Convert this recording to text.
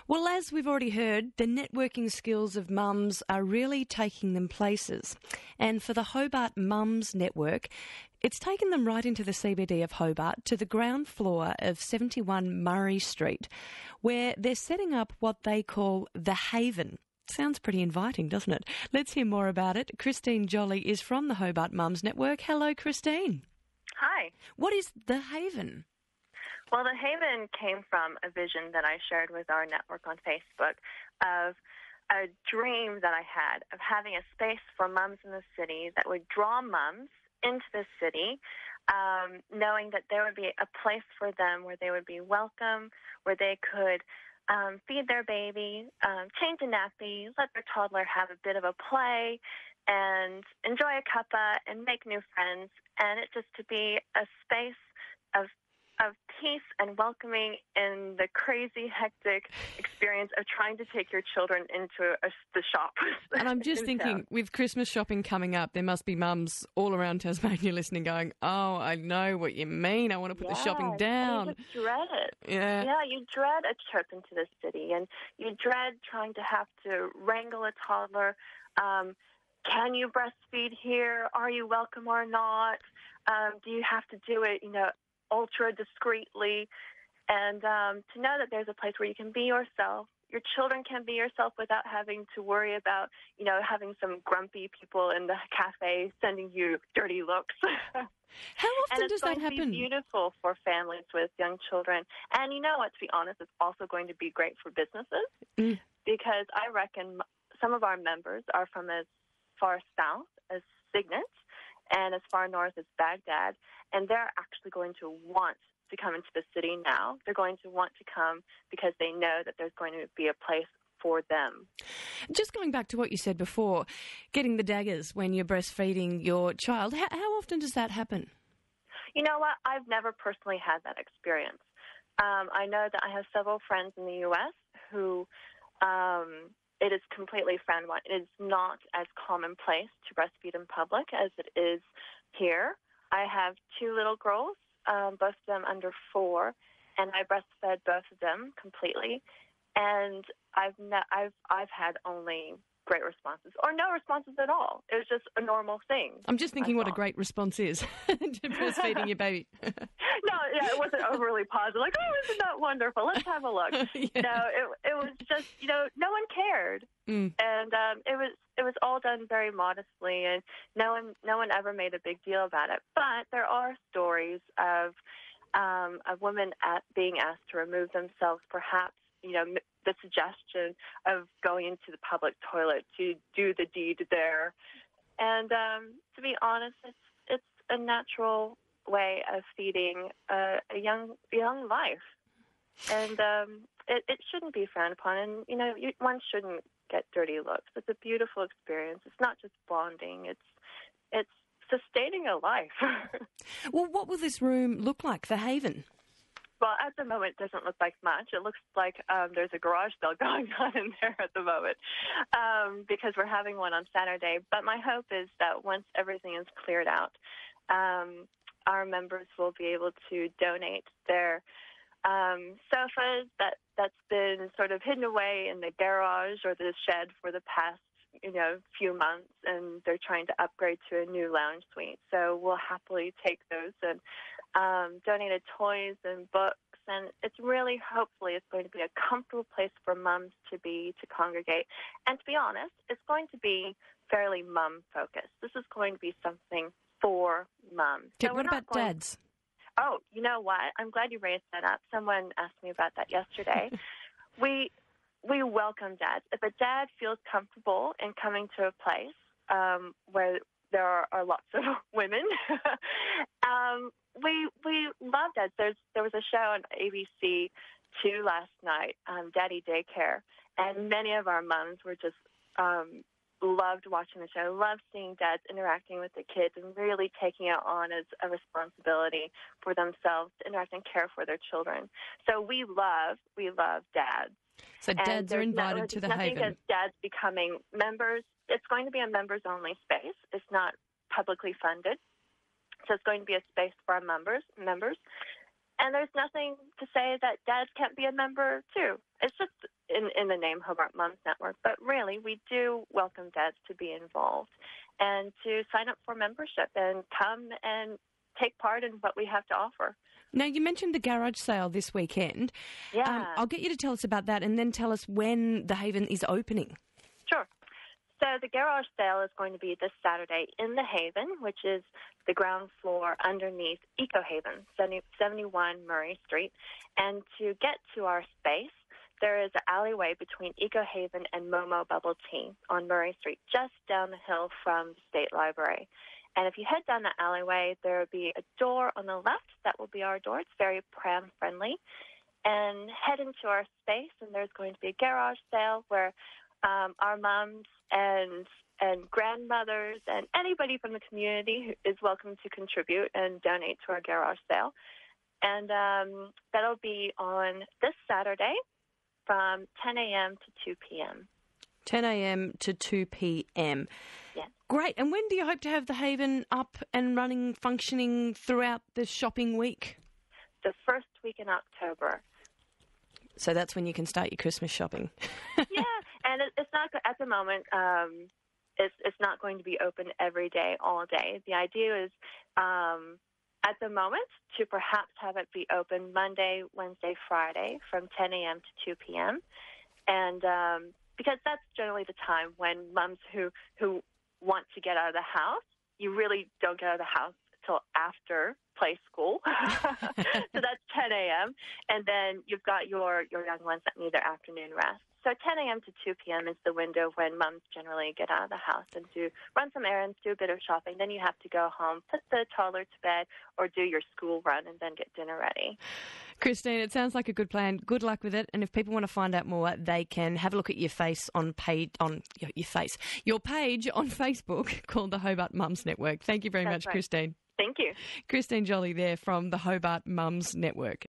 Well, as we've already heard, the networking skills of mums are really taking them places. And for the Hobart Mums Network, it's taken them right into the CBD of Hobart to the ground floor of 71 Murray Street, where they're setting up what they call The Haven. Sounds pretty inviting, doesn't it? Let's hear more about it. Christine Jolly is from the Hobart Mums Network. Hello, Christine. Hi. What is The Haven? Well, The Haven came from a vision that I shared with our network on Facebook of a dream that I had of having a space for mums in the city that would draw mums into the city, knowing that there would be a place for them where they would be welcome, where they could feed their baby, change a nappy, let their toddler have a bit of a play, and enjoy a cuppa and make new friends, and it just to be a space of peace and welcoming in the crazy, hectic experience of trying to take your children into the shop. And I'm just thinking, with Christmas shopping coming up, there must be mums all around Tasmania listening going, oh, I know what you mean. I want to put the shopping down. You just dread it. Yeah, you dread a trip into the city, and you dread trying to have to wrangle a toddler. Can you breastfeed here? Are you welcome or not? Do you have to do it, ultra discreetly, and to know that there's a place where you can be yourself. Your children can be yourself without having to worry about, having some grumpy people in the cafe sending you dirty looks. How often does that happen? And it's going to be beautiful for families with young children. And you know what, to be honest, it's also going to be great for businesses because I reckon some of our members are from as far south as Cygnet and as far north as Baghdad, and they're actually going to want to come into the city now. They're going to want to come because they know that there's going to be a place for them. Just going back to what you said before, getting the daggers when you're breastfeeding your child, how often does that happen? You know what? I've never personally had that experience. I know that I have several friends in the U.S. who it is completely frowned upon. It is not as commonplace to breastfeed in public as it is here. I have two little girls, both of them under 4, and I breastfed both of them completely. And I've had only great responses, or no responses at all. It was just a normal thing. I'm just thinking what a great response is to breastfeeding your baby. It wasn't overly positive. Like, oh, isn't that wonderful? Let's have a look. Yeah. No, it was just, no one cared, and it was all done very modestly, and no one ever made a big deal about it. But there are stories of women being asked to remove themselves, perhaps, the suggestion of going into the public toilet to do the deed there. And to be honest, it's a natural way of feeding a young life. And it shouldn't be frowned upon. And, one shouldn't get dirty looks. It's a beautiful experience. It's not just bonding. It's sustaining a life. Well, what will this room look like, The Haven? Well, at the moment, it doesn't look like much. It looks like there's a garage sale going on in there at the moment because we're having one on Saturday. But my hope is that once everything is cleared out, our members will be able to donate their sofas that's been sort of hidden away in the garage or the shed for the past few months, and they're trying to upgrade to a new lounge suite. So we'll happily take those and donated toys and books, and it's really, hopefully, it's going to be a comfortable place for mums to congregate. And to be honest, it's going to be fairly mum-focused. This is going to be something for mums. So what about dads? Oh, you know what? I'm glad you raised that up. Someone asked me about that yesterday. We welcome dads. If a dad feels comfortable in coming to a place where there are lots of women, we love dads. There was a show on ABC2 last night, Daddy Daycare, and many of our moms were just loved watching the show, loved seeing dads interacting with the kids and really taking it on as a responsibility for themselves to interact and care for their children. So we love dads. So dads are invited to The Haven. Nothing as dads becoming members. It's going to be a members-only space. It's not publicly funded. So it's going to be a space for our members. And there's nothing to say that dads can't be a member, too. It's just an in the name Hobart Moms Network. But really, we do welcome dads to be involved and to sign up for membership and come and take part in what we have to offer. Now, you mentioned the garage sale this weekend. Yeah. I'll get you to tell us about that and then tell us when the Haven is opening. Sure. So the garage sale is going to be this Saturday in the Haven, which is the ground floor underneath Eco Haven, 71 Murray Street. And to get to our space, there is an alleyway between Eco Haven and Momo Bubble Tea on Murray Street, just down the hill from the State Library. And if you head down the alleyway, there will be a door on the left. That will be our door. It's very pram-friendly. And head into our space, and there's going to be a garage sale where our moms and grandmothers and anybody from the community is welcome to contribute and donate to our garage sale. And that'll be on this Saturday from 10 a.m. to 2 p.m. 10 a.m. to 2 p.m. Yeah. Great. And when do you hope to have the Haven up and running, functioning throughout the shopping week? The first week in October. So that's when you can start your Christmas shopping. Yeah, and it's not at the moment. It's not going to be open every day, all day. The idea is, at the moment, to perhaps have it be open Monday, Wednesday, Friday from 10 a.m. to 2 p.m. And because that's generally the time when moms who want to get out of the house, you really don't get out of the house till after play school. So that's 10 a.m. And then you've got your young ones that need their afternoon rest. So 10 a.m. to 2 p.m. is the window when moms generally get out of the house and run some errands, do a bit of shopping. Then you have to go home, put the toddler to bed, or do your school run and then get dinner ready. Christine, it sounds like a good plan. Good luck with it. And if people want to find out more, they can have a look at your page on Facebook called the Hobart Mums Network. Thank you very much, right. Christine. Thank you. Christine Jolly there from the Hobart Mums Network.